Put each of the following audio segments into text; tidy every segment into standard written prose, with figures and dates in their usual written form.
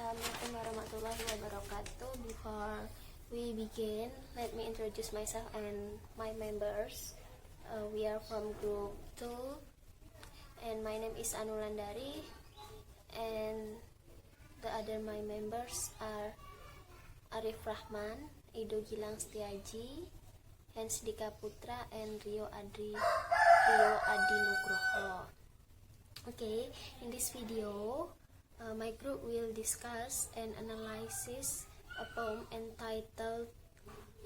Assalamualaikum warahmatullahi wabarakatuh. Before we begin, let me introduce myself and my members. We are from group 2, and my name is Anulandari, and the other my members are Arif Rahman, Ido Gilang Setiaji, Hans Dika Putra, and Rio Adi Nugroho. Okay, in this video, my group will discuss and analyze a poem entitled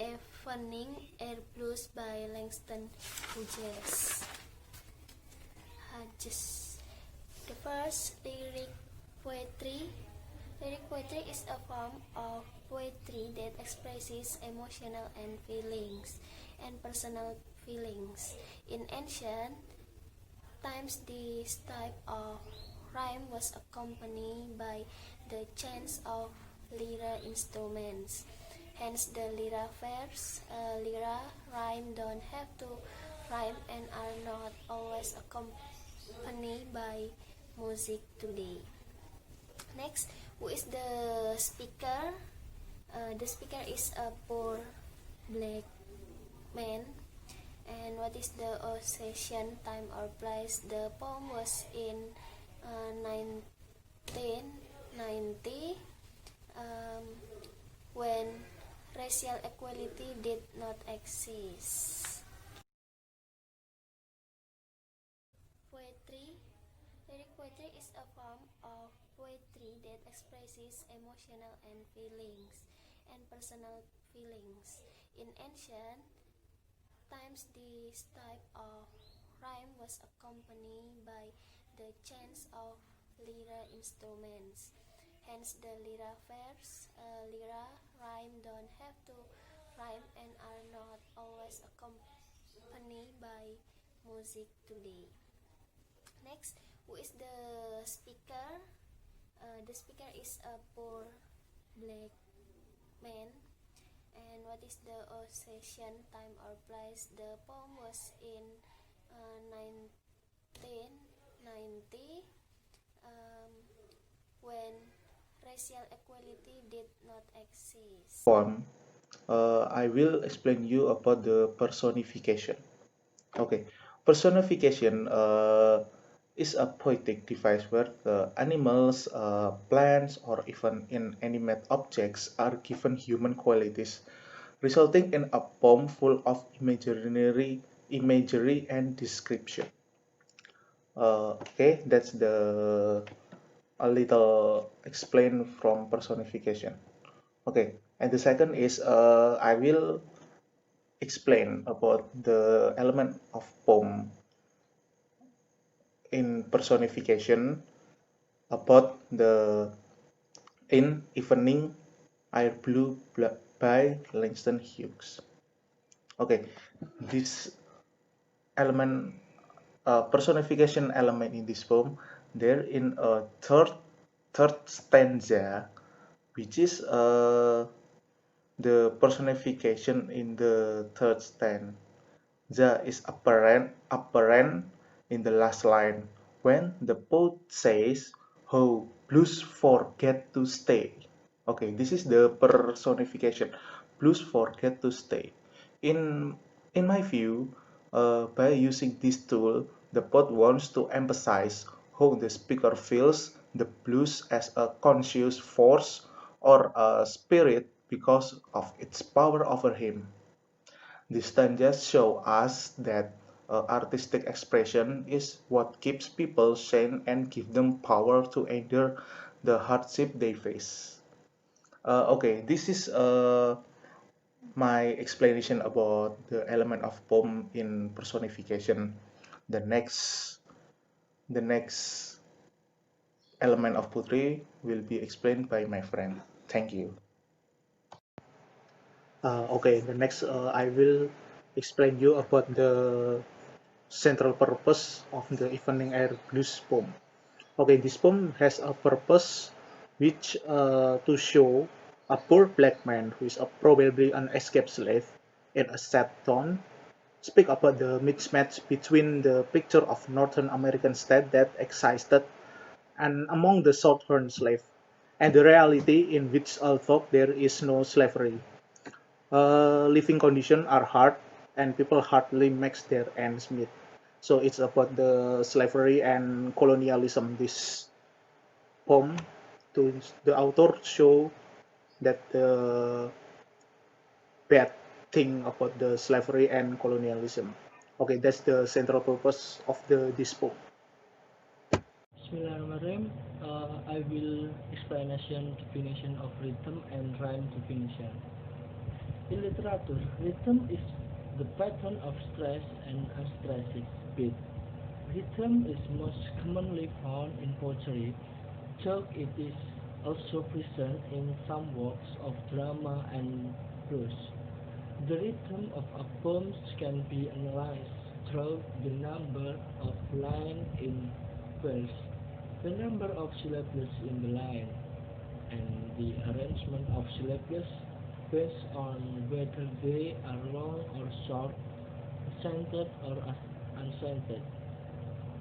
Evening Air Blues by Langston Hughes. The first lyric poetry. Lyric poetry is a form of poetry that expresses emotional and feelings and personal feelings. In ancient times, this type of rhyme was accompanied by the chants of lyra instruments. Hence, the lyra verse, lyra rhyme don't have to rhyme and are not always accompanied by music today. Next, who is the speaker? The speaker is a poor black man. And what is the occasion, time or place? The poem was in 1990 when racial equality did not exist. Poetry. Lyric poetry is a form of poetry that expresses emotional and feelings and personal feelings. In ancient times, this type of rhyme was accompanied by the chants of lyra instruments. Hence, the lyra verse, lyra rhyme don't have to rhyme and are not always accompanied by music today. Next, who is the speaker? The speaker is a poor black man. And what is the occasion, time or place? The poem was in 1990 when racial equality did not exist. Poem, I will explain you about the personification. Okay, personification is a poetic device where the animals, plants, or even inanimate objects are given human qualities, resulting in a poem full of imagery and description. Okay, that's a little explain from personification. Okay, and the second is I will explain about the element of poem in personification about the in Evening Air Blue by Langston Hughes. Okay, this element, personification element in this poem, there in a third stanza, which is the personification in the third stanza is apparent in the last line when the poet says, "How blues forget to stay." Okay, this is the personification. Blues forget to stay. In in my view, by using this tool, the poet wants to emphasize how the speaker feels the blues as a conscious force or a spirit because of its power over him. These stanzas show us that artistic expression is what keeps people sane and give them power to endure the hardship they face. Okay, this is my explanation about the element of poem in personification. The next, the next element of poetry will be explained by my friend. Thank you. Okay, the next I will explain you about the central purpose of the Evening Air Blues poem. Okay, this poem has a purpose which to show a poor black man who is probably an escaped slave in a sad tone, speak about the mismatch between the picture of Northern American state that existed and among the Southern slave and the reality in which although there is no slavery, living conditions are hard and people hardly makes their ends meet. So it's about the slavery and colonialism. This poem to the author show that the bad thing about the slavery and colonialism. Okay, that's the central purpose of the this poem. Bismillahirrahmanirrahim. I will explanation definition of rhythm and rhyme definition. In literature, rhythm is the pattern of stress and unstressed beat. Rhythm is most commonly found in poetry, though it is also present in some works of drama and prose. The rhythm of a poem can be analyzed through the number of lines in verse, the number of syllables in the line, and the arrangement of syllables based on whether they are long or short, accented or unscented.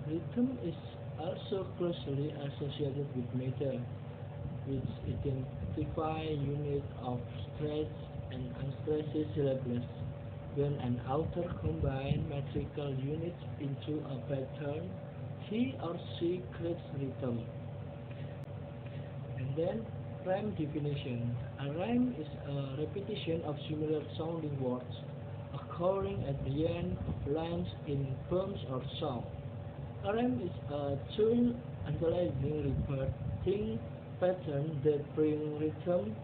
Rhythm is also closely associated with meter, which identify unit of stressed and unstressed syllables. When an author combines metrical units into a pattern, he or she creates rhythm. And then rhyme definition. A rhyme is a repetition of similar sounding words occurring at the end of lines in poems or songs. A rhyme is a tool analyzing repeating patterns that bring rhythm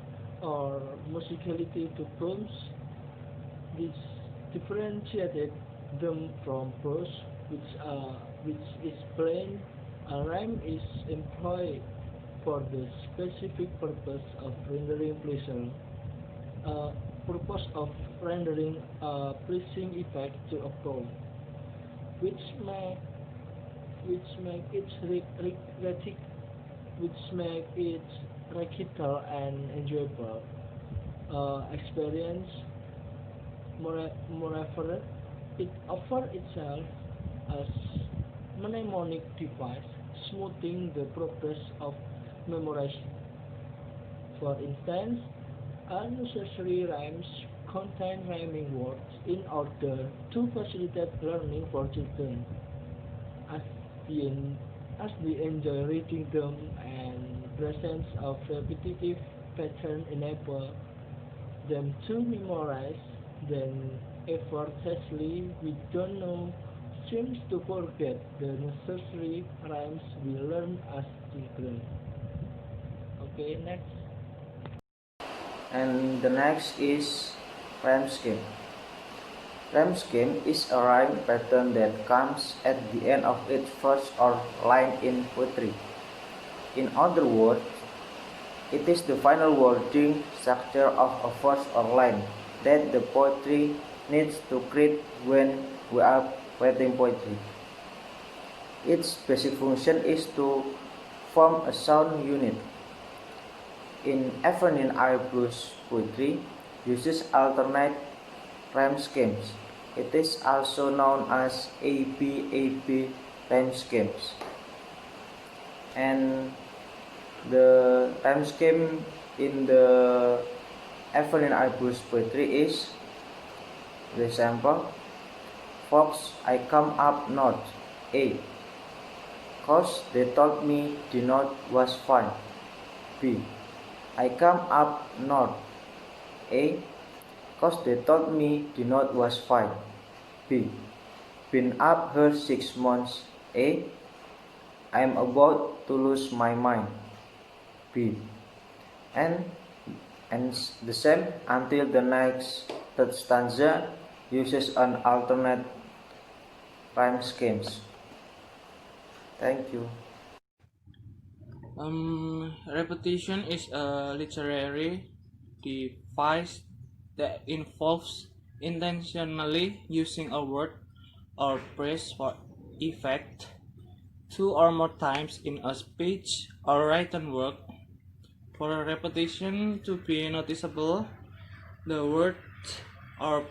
or musicality to poems. This differentiated them from prose, which is plain. A rhyme is employed for the specific purpose of rendering a pleasing effect to a poem, which make which make it recital and enjoyable experience. Moreover, it offers itself as mnemonic device, smoothing the progress of memorization. For instance, unnecessary rhymes contain rhyming words in order to facilitate learning for children, as the, as they enjoy reading them and presence of repetitive pattern enable them to memorize them effortlessly. We don't know seems to forget the necessary rhymes we learn as children. Okay, next. And the next is rhyme scheme. Rhyme scheme is a rhyme pattern that comes at the end of each verse or line in poetry. In other words, it is the final wording structure of a verse or line that the poetry needs to create when we are writing poetry. Its basic function is to form a sound unit. In Evening Air Blues poetry uses alternate rhyme schemes. It is also known as ABAB rhyme schemes. And the rhyme scheme in the Evening Air Blues poetry is, for example, Fox, I come up north, A. Cause they told me the north was fine, B. I come up north, A. Cause they told me the north was fine, B. Been up here 6 months, A. I'm about to lose my mind, B. And the same until the next third stanza uses an alternate rhyme schemes. Thank you. Repetition is a literary device that involves intentionally using a word or phrase for effect 2 or more times in a speech or written work. For a repetition to be noticeable, the word or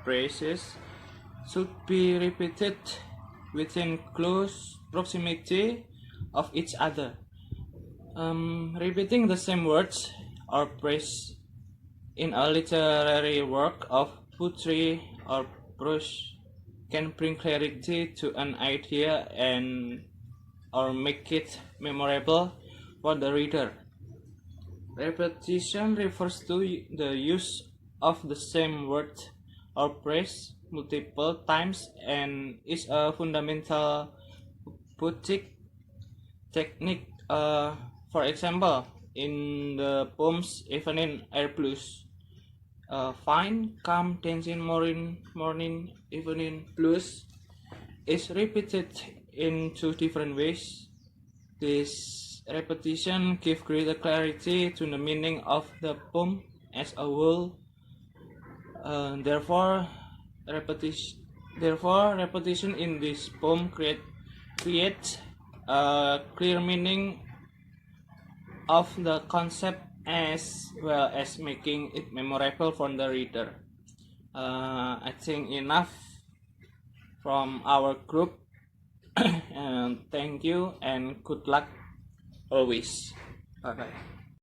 phrases should be repeated within close proximity of each other. Repeating the same words or phrase in a literary work of poetry or prose can bring clarity to an idea and or make it memorable for the reader. Repetition refers to the use of the same word or phrase multiple times and is a fundamental poetic technique. For example, in the poems Evening Air Blues, fine, calm, dancing, morning, evening blues is repeated in two different ways. This repetition gives greater clarity to the meaning of the poem as a whole. Therefore, repetition in this poem creates a clear meaning of the concept as well as making it memorable for the reader. I think enough from our group. And thank you and good luck always. Bye bye.